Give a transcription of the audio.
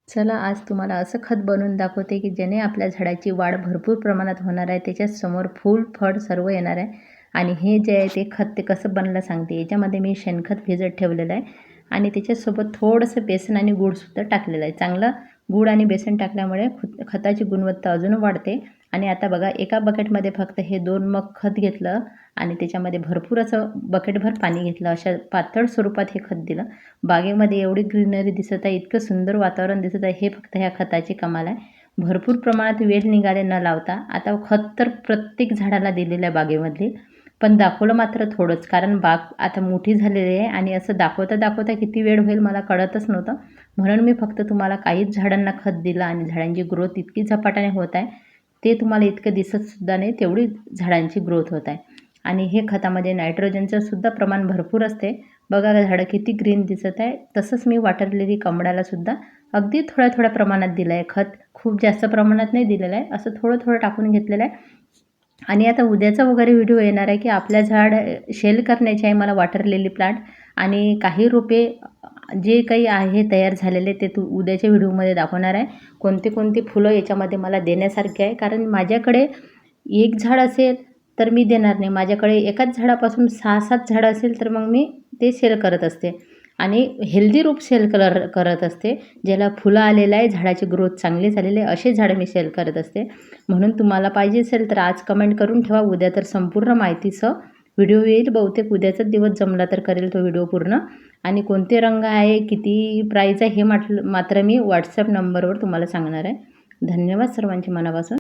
चला आज तुम्हाला असं खत बनवून दाखवते की ज्याने आपल्या झाडाची वाढ भरपूर प्रमाणात होणार आहे. त्याच्यासमोर फूल फळ सर्व येणार आहे. आणि हे जे आहे ते खत ते कसं बनलं सांगते. याच्यामध्ये मी शेणखत भिजत ठेवलेलं आहे आणि त्याच्यासोबत थोडंसं बेसन आणि गूळसुद्धा टाकलेलं आहे. चांगलं गूळ आणि बेसन टाकल्यामुळे खताची गुणवत्ता अजून वाढते. आणि आता बघा एका बकेटमध्ये फक्त हे 2 मग खत घेतलं आणि त्याच्यामध्ये भरपूर असं बकेटभर पाणी घेतलं. अशा पातळ स्वरूपात हे खत दिलं. बागेमध्ये एवढी ग्रीनरी दिसत आहे, इतकं सुंदर वातावरण दिसत आहे. हे फक्त ह्या खताची कमाल आहे. भरपूर प्रमाणात वेल निघाले न लावता. आता खत तर प्रत्येक झाडाला दिलेलं आहे बागेमधली, पण दाखवलं मात्र थोडंच, कारण बाग आता मोठी झालेली आहे आणि असं दाखवता दाखवता किती वेळ होईल मला कळतच नव्हतं. म्हणून मी फक्त तुम्हाला काहीच झाडांना खत दिलं आणि झाडांची ग्रोथ इतकी झपाट्याने होत आहे, ते तुम्हाला इतकं दिसतसुद्धा नाही, तेवढी झाडांची ग्रोथ होत आहे. आणि हे खतामध्ये नायट्रोजनचं सुद्धा प्रमाण भरपूर असते. बघा झाडं किती ग्रीन दिसत आहे. तसंच मी वॉटर लिली कमळालासुद्धा अगदी थोड्या थोड्या प्रमाणात दिलं आहे खत. खूप जास्त प्रमाणात नाही दिलेलं आहे, असं थोडं थोडं टाकून घेतलेलं आहे. आणि आता उद्याचा वगैरे व्हिडिओ येणार आहे की आपल्या झाड शेल करण्याचे आहे मला वॉटर लिली प्लांट. आणि काही रोपे जे काही आहे तयार झालेले ते उद्याच्या व्हिडिओमध्ये दाखवणार आहे. कोणते कोणते फुलं याच्यामध्ये मला देण्यासारखे आहे, कारण माझ्याकडे एक झाड असेल तर मी देणार नाही. माझ्याकडे एकाच झाडापासून 6-7 झाडं असेल तर मग मी ते सेल करत असते आणि हेल्दी रूप सेल करत असते. ज्याला फुलं आलेलं आहे, झाडाची ग्रोथ चांगली झालेली आहे, असे झाडं मी सेल करत असते. म्हणून तुम्हाला पाहिजे असेल तर आज कमेंट करून ठेवा. उद्या तर संपूर्ण माहितीसह व्हिडिओ येईल. बहुतेक उद्याचाच दिवस जमला तर करेल तो व्हिडिओ पूर्ण. आणि कोणते रंग आहे, किती प्राईज आहे हे मात्र मी व्हॉट्सअप नंबरवर तुम्हाला सांगणार आहे. धन्यवाद सर्वांचे मनापासून.